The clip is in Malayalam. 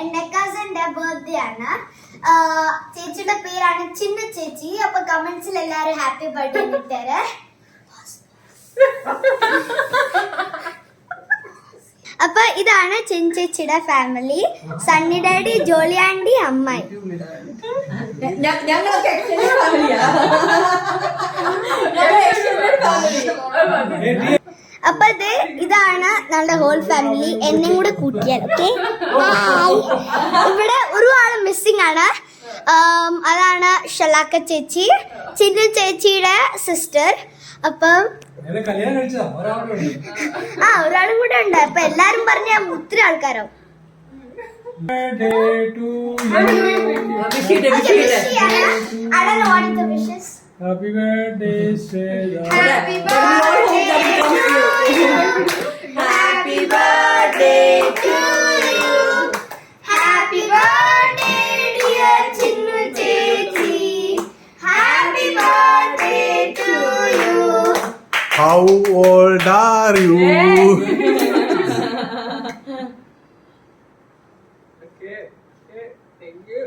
എന്റെ കസിന്റെ ബർത്ത്ഡേ ആണ്. ചേച്ചിയുടെ പേരാണ് ചിന്ന ചേച്ചി. അപ്പൊ കമന്റ്സിൽ എല്ലാരും ഹാപ്പി ബർത്ത്ഡേ ഇട്ടേരെ. അപ്പൊ ഇതാണ് ചിഞ്ചേച്ചിയുടെ family. Sunny daddy, Jolly aunty, അമ്മായി. അപ്പൊ ഇതാണ് നമ്മുടെ ഹോൾ ഫാമിലി. എന്നെ കൂടെ കൂട്ടിയാൽ ഓക്കെ. ഇവിടെ ഒരു ആള് മിസ്സിംഗ് ആണ്. അതാണ് ഷലാക്ക ചേച്ചി, ചിന്ന ചേച്ചിയുടെ സിസ്റ്റർ. അപ്പം ഒരാളും കൂടെ ഉണ്ട്. അപ്പൊ എല്ലാരും പറഞ്ഞ ഒത്തിരി ആൾക്കാരാവും. Happy birthday, Shreya. Happy birthday to you. Happy birthday to you. Happy birthday dear Chinnu Chechi. Happy birthday to you. How old are you? Okay, thank you.